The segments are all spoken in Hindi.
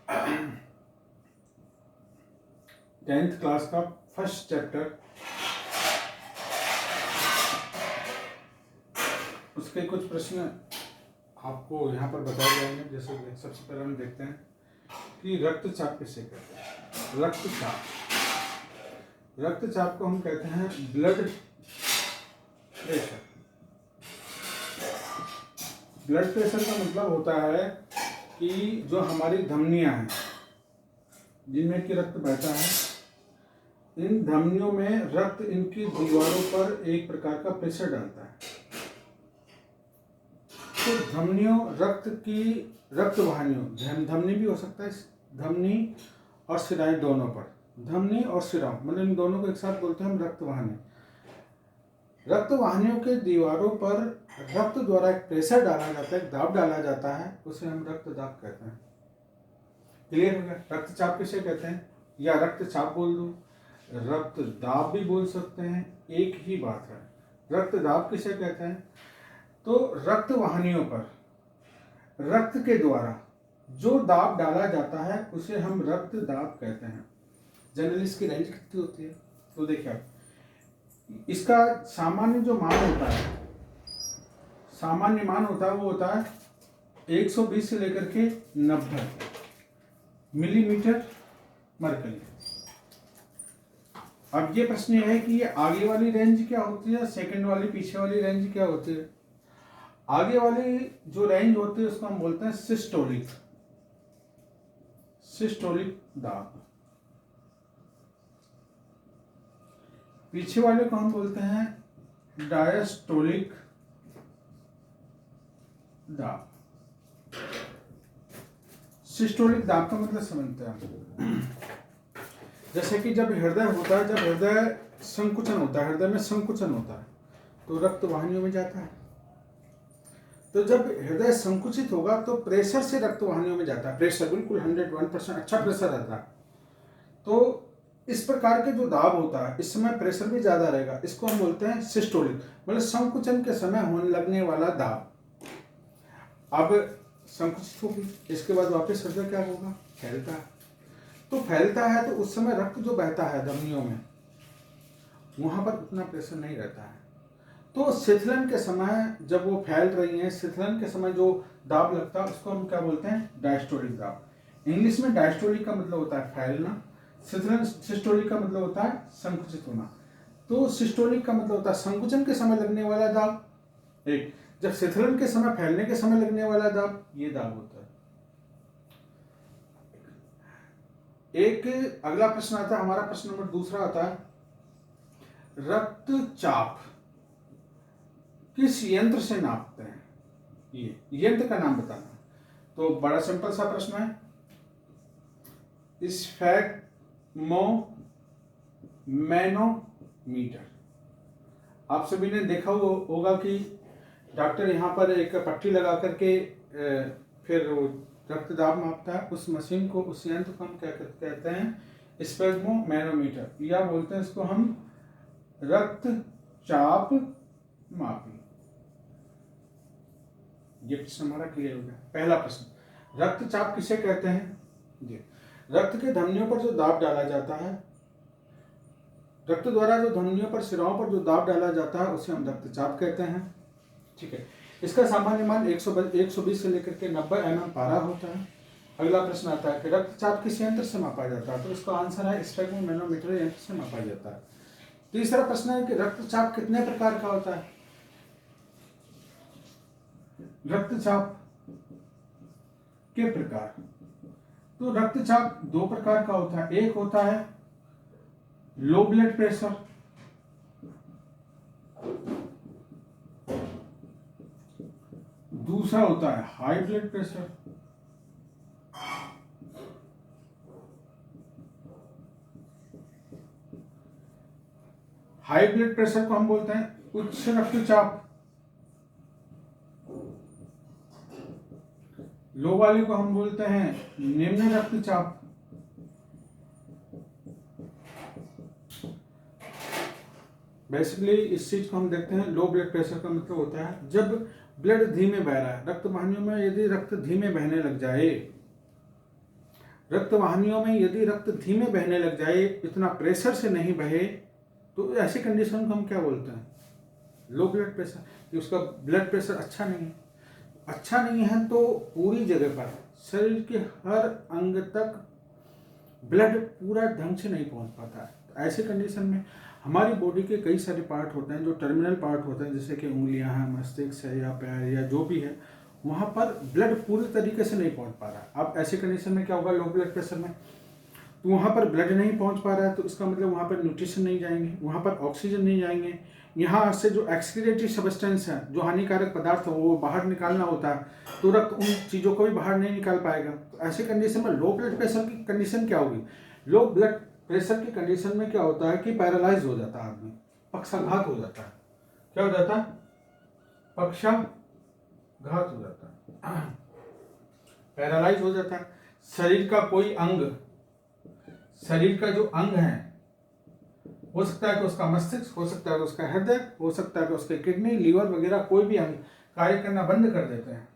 10th क्लास का फर्स्ट चैप्टर, उसके कुछ प्रश्न आपको यहाँ पर बताए जाएंगे। जैसे सबसे पहले हम देखते हैं कि रक्तचाप किसे कहते हैं। रक्तचाप को हम कहते हैं ब्लड प्रेशर। ब्लड प्रेशर का मतलब होता है कि जो हमारी धमनियां हैं जिनमें कि रक्त बहता है, इन धमनियों में रक्त इनकी दीवारों पर एक प्रकार का प्रेशर डालता है। तो धमनियों रक्त वाहिनियों, धमनी भी हो सकता है, धमनी और शिराएं दोनों पर, धमनी और शिरा मतलब इन दोनों को एक साथ बोलते हैं हम रक्त वाहिनी। रक्त वाहिनियों के दीवारों पर रक्त द्वारा एक प्रेशर डाला जाता है, एक दाब डाला जाता है, उसे हम रक्तदाब कहते हैं। क्लियर हो गया? रक्तचाप किसे कहते हैं, या रक्तचाप बोल दो, रक्तदाब भी बोल सकते हैं, एक ही बात है। रक्तदाब किसे कहते हैं? तो रक्त वाहिनियों पर रक्त के द्वारा जो दाब डाला जाता है उसे हम रक्तदाब कहते हैं। जनरली इसकी रेंज कितनी होती है? तो देखिए आप, इसका सामान्य जो मान होता है, सामान्य मान होता है वो होता है 120 से लेकर के 90 मिलीमीटर मरकरी। अब ये प्रश्न ये है कि ये आगे वाली रेंज क्या होती है, सेकंड वाली पीछे वाली रेंज क्या होती है? आगे वाली जो रेंज होती है उसको हम बोलते हैं सिस्टोलिक दाब। पीछे वाले को हम बोलते हैं डायस्टोलिक दाब। सिस्टोलिक दाब का मतलब समझते हैं, जैसे कि जब हृदय होता है, जब हृदय संकुचन होता है, हृदय में संकुचन होता है तो रक्त वाहिनियों में जाता है। तो जब हृदय संकुचित होगा तो प्रेशर से रक्त वाहिनियों में जाता है, प्रेशर बिल्कुल 101% अच्छा प्रेशर रहता है। तो इस प्रकार के जो दाब होता है, इस समय प्रेशर भी ज्यादा रहेगा, इसको हम बोलते हैं सिस्टोलिक, मतलब संकुचन के समय होने लगने वाला दाब। अब संकुचित होगी, इसके बाद वापस हृदय क्या होगा, फैलता है। तो फैलता है तो उस समय रक्त जो बहता है धमनियों में, वहां पर उतना प्रेशर नहीं रहता है। तो शिथिलन के समय जब वो फैल रही है, शिथिलन के समय जो दाब लगता है उसको हम क्या बोलते हैं, डायस्टोलिक दाब। इंग्लिश में डायस्टोलिक का मतलब होता है फैलना, शिथिलन सिस्टोलिक का मतलब होता है संकुचित होना। तो सिस्टोलिक का मतलब होता है संकुचन के समय लगने वाला दाब, एक जब शिथिलन के समय फैलने के समय लगने वाला दाब, ये दाब होता है। एक अगला प्रश्न आता है, हमारा प्रश्न नंबर दूसरा आता है, रक्तचाप किस यंत्र से नापते हैं? ये यंत्र का नाम बताना। तो बड़ा सिंपल सा प्रश्न है, स्फेग्मोमीटर। आप सभी ने देखा होगा कि डॉक्टर यहाँ पर एक पट्टी लगा करके फिर रक्तदाब मापता है। उस मशीन को, उस यंत्र को हम क्या कहते हैं, स्फेग्मोमीटर, या बोलते हैं इसको हम रक्तचाप मापी। ये प्रश्न हमारा क्लियर हो गया। पहला प्रश्न, रक्तचाप किसे कहते हैं? जी, रक्त के धमनियों पर जो दाब डाला जाता है, रक्त द्वारा जो धमनियों पर, शिराओं पर जो दाब डाला जाता है उसे हम रक्तचाप कहते हैं। ठीक है, इसका सामान्य मान 120 से लेकर के 90 mm पारा होता है। अगला प्रश्न आता है कि रक्तचाप किस यंत्र से मापा जाता है? तो इसका आंसर है स्फेग्मोमीटर यंत्र से मापा जाता है। तीसरा प्रश्न है कि रक्तचाप कितने प्रकार का होता है? रक्तचाप के प्रकार, तो रक्तचाप दो प्रकार का होता है। एक होता है लो ब्लड प्रेशर, दूसरा होता है high blood pressure. High blood pressure को हम बोलते हैं उच्च रक्तचाप, लो वाले को हम बोलते हैं निम्न रक्तचाप। बेसिकली इस चीज को हम देखते हैं, लो ब्लड प्रेशर का मतलब होता है जब ब्लड धीमे बह रहा है, रक्त वाहिनियों में यदि रक्त धीमे बहने लग जाए रक्त वाहिनियों में यदि रक्त धीमे बहने लग जाए, इतना प्रेशर से नहीं बहे, तो ऐसी कंडीशन को हम क्या बोलते हैं? Low blood pressure. कि उसका ब्लड प्रेशर अच्छा नहीं है। अच्छा नहीं है तो पूरी जगह पर शरीर के हर अंग तक ब्लड पूरा ढंग से नहीं पहुंच पाता है। तो ऐसी कंडीशन में हमारी बॉडी के कई सारे पार्ट होते हैं जो टर्मिनल पार्ट होते हैं, जैसे कि उंगलियां हैं, मस्तिष्क है या पैर या जो भी है, वहाँ पर ब्लड पूरी तरीके से नहीं पहुंच पा रहा। अब ऐसी कंडीशन में क्या होगा? लो ब्लड प्रेशर में तो वहाँ पर ब्लड नहीं पहुंच पा रहा है, तो इसका मतलब वहाँ पर न्यूट्रिशन नहीं जाएंगे, वहाँ पर ऑक्सीजन नहीं जाएंगे, यहाँ से जो एक्सक्रीटरी सब्सटेंस है, जो हानिकारक पदार्थ है, वो बाहर निकालना होता है, तो रक्त उन चीज़ों को भी बाहर नहीं निकाल पाएगा। तो ऐसी कंडीशन में लो ब्लड प्रेशर की कंडीशन क्या होगी? लो ब्लड प्रेशर की कंडीशन में क्या होता है कि पैरालाइज हो जाता है आदमी, पक्षाघात हो जाता है। क्या हो जाता है? पक्षाघात हो जाता है, पैरालाइज हो जाता है। शरीर का कोई अंग, शरीर का जो अंग है, हो सकता है कि उसका मस्तिष्क, हो सकता है कि उसका हृदय, हो सकता है कि उसके किडनी, लीवर वगैरह, कोई भी अंग कार्य करना बंद कर देते हैं।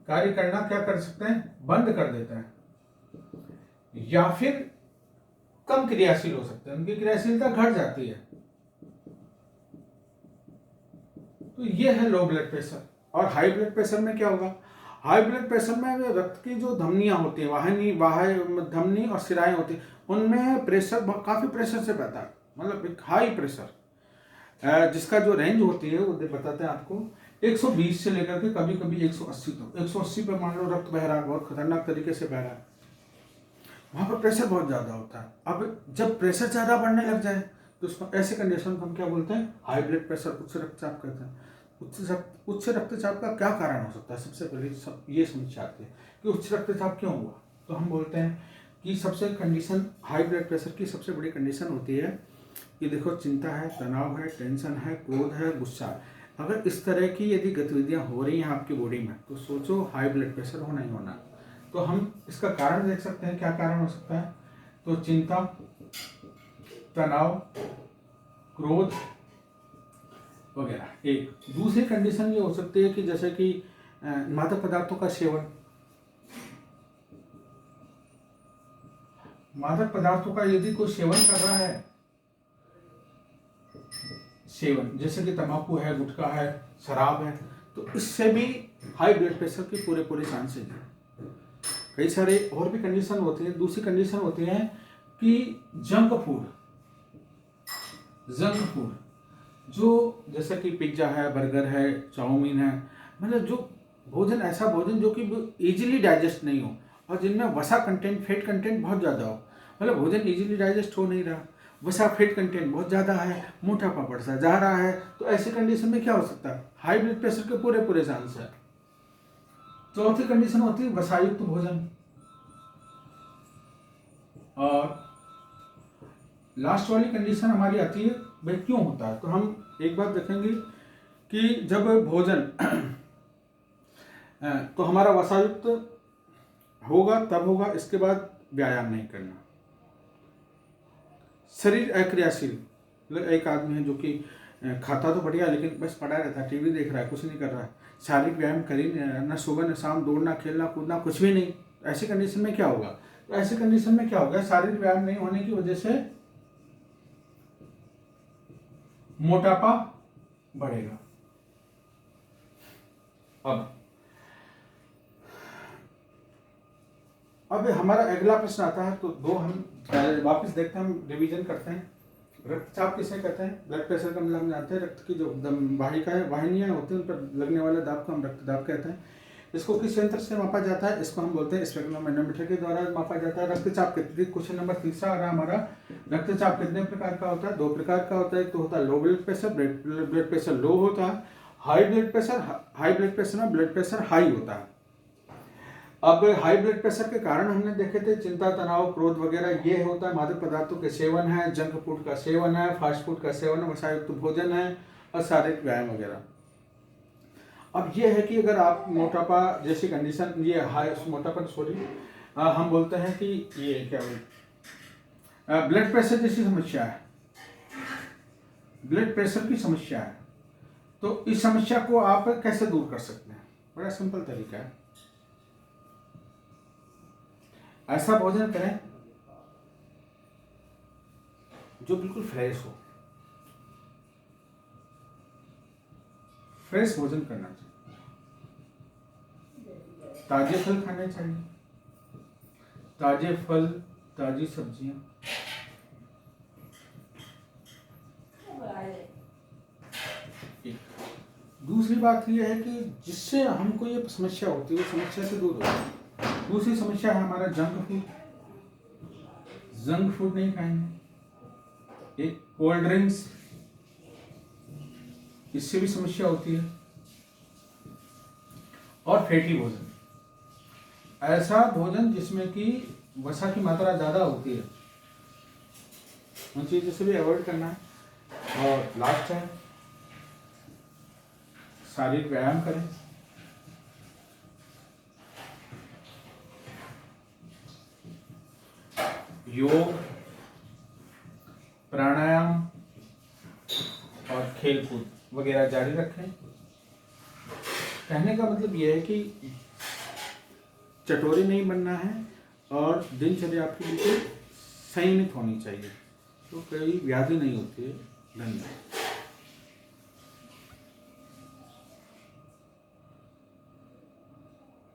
कार्य करना क्या कर सकते हैं? बंद कर देते हैं, या फिर कम क्रियाशील हो सकते हैं, उनकी क्रियाशीलता घट जाती है। तो ये है लो ब्लड प्रेशर। और हाई ब्लड प्रेशर में क्या होगा? हाई ब्लड प्रेशर में रक्त की जो धमनियां होती हैं, धमनी और शिराएं होती हैं, उनमें प्रेशर काफी प्रेशर से बहता है, मतलब एक हाई प्रेशर, जिसका जो रेंज होती है वो बताते हैं आपको 120 से लेकर के कभी कभी 180 तक। 180 पे मान लो रक्त बह रहा है, बहुत खतरनाक तरीके से बह रहा है, वहां पर प्रेशर बहुत ज्यादा होता है। अब जब प्रेशर ज्यादा बढ़ने लग जाए तो उसको ऐसे कंडीशन को हम क्या बोलते हैं? हाई ब्लड प्रेशर, उच्च रक्तचाप कहते हैं। उच्च रक्तचाप का क्या कारण हो सकता है? सबसे पहले ये समस्या आती है कि उच्च रक्तचाप क्यों हुआ। तो हम बोलते हैं कि सबसे कंडीशन हाई ब्लड प्रेशर की सबसे बड़ी कंडीशन होती है कि देखो, चिंता है, तनाव है, टेंशन है, क्रोध है, गुस्सा है। अगर इस तरह की यदि गतिविधियां हो रही हैं आपकी बॉडी में, तो सोचो हाई ब्लड प्रेशर होना ही होना। तो हम इसका कारण देख सकते हैं, क्या कारण हो सकता है? तो चिंता, तनाव, क्रोध वगैरह। एक दूसरी कंडीशन ये हो सकती है कि जैसे कि मादक पदार्थों का सेवन, मादक पदार्थों का यदि कोई सेवन कर रहा है, सेवन जैसे कि तंबाकू है, गुटखा है, शराब है, तो इससे भी हाई ब्लड प्रेशर की पूरे चांसेज है। कई सारे और भी कंडीशन होती है। दूसरी कंडीशन होती है कि जंक फूड जो जैसे कि पिज्जा है, बर्गर है, चाउमीन है, मतलब जो भोजन, ऐसा भोजन जो कि इजीली डाइजेस्ट नहीं हो और जिनमें वसा कंटेंट, फैट कंटेंट बहुत ज़्यादा हो, मतलब भोजन इजीली डाइजेस्ट हो नहीं रहा, वसा फैट कंटेंट बहुत ज़्यादा है, मोटापा बढ़ता जा रहा है, तो ऐसी कंडीशन में क्या हो सकता है? हाई ब्लड प्रेशर के पूरे चांस है। चौथी कंडीशन होती है वसायुक्त भोजन। और लास्ट वाली कंडीशन हमारी आती है भाई क्यों होता है। तो हम एक बात देखेंगे कि जब भोजन तो हमारा वसायुक्त होगा तब होगा, इसके बाद व्यायाम नहीं करना, शरीर अक्रियाशील, मतलब एक आदमी है जो कि खाता तो बढ़िया लेकिन बस पड़ा रहता है, टीवी देख रहा है, कुछ नहीं कर रहा है, शारीरिक व्यायाम कर ही नहीं, न सुबह न शाम दौड़ना, खेलना कूदना कुछ भी नहीं। ऐसी कंडीशन में क्या होगा? तो ऐसी कंडीशन में क्या होगा? शारीरिक व्यायाम नहीं होने की वजह से मोटापा बढ़ेगा। अब हमारा अगला प्रश्न आता है, तो दो हम वापस देखते हैं, हम रिवीजन करते हैं। रक्तचाप किसे कहते हैं? ब्लड प्रेशर का मतलब हम जानते हैं, रक्त की जो वाहिका है, वाहिनियां होती हैं, उन पर लगने वाले दाब को हम रक्तदाब कहते हैं। इसको किस यंत्र से मापा जाता है? इसको हम बोलते हैं स्पेक्ट्रोमैनोमीटर के द्वारा मापा जाता है। रक्तचाप कितने, क्वेश्चन नंबर 3 आ रहा है हमारा, रक्तचाप कितने प्रकार का होता है? 2 प्रकार का होता है। एक तो होता है low blood pressure, blood pressure low होता है। हाई ब्लड प्रेशर में ब्लड प्रेशर हाई होता है। अब हाई ब्लड प्रेशर के कारण हमने देखे थे चिंता, तनाव, क्रोध वगैरह, ये होता है मादक पदार्थों के सेवन है, जंक फूड का सेवन है, फास्ट फूड का सेवन है, वसायुक्त भोजन है और शारीरिक व्यायाम वगैरह। अब ये है कि अगर आप मोटापा जैसी कंडीशन, ये हाई मोटापा हम बोलते हैं कि ये क्या बोलते, ब्लड प्रेशर जैसी समस्या है, ब्लड प्रेशर की समस्या है, तो इस समस्या को आप कैसे दूर कर सकते हैं? बड़ा सिंपल तरीका है। ऐसा भोजन करें जो बिल्कुल फ्रेश हो। फ्रेश भोजन करना चाहिए, ताजे फल खाने चाहिए, ताजे फल, ताजी सब्जियां। दूसरी बात यह है कि जिससे हमको ये समस्या होती है वो समस्या से दूर हो। दूसरी समस्या है हमारा जंक फूड। जंक फूड नहीं खाएंगे, एक कोल्ड ड्रिंक्स, इससे भी समस्या होती है। और फैटी भोजन, ऐसा भोजन जिसमें कि वसा की मात्रा ज़्यादा होती है, उन चीज़ों से भी अवॉइड करना है। और लास्ट है शारीरिक व्यायाम करें। योग, प्राणायाम और खेलकूद वगैरह जारी रखें। कहने का मतलब यह है कि चटोरी नहीं बनना है और दिनचर्या आपकी बिल्कुल संयमित होनी चाहिए, तो कोई व्याधि नहीं होती है। धन्यवाद।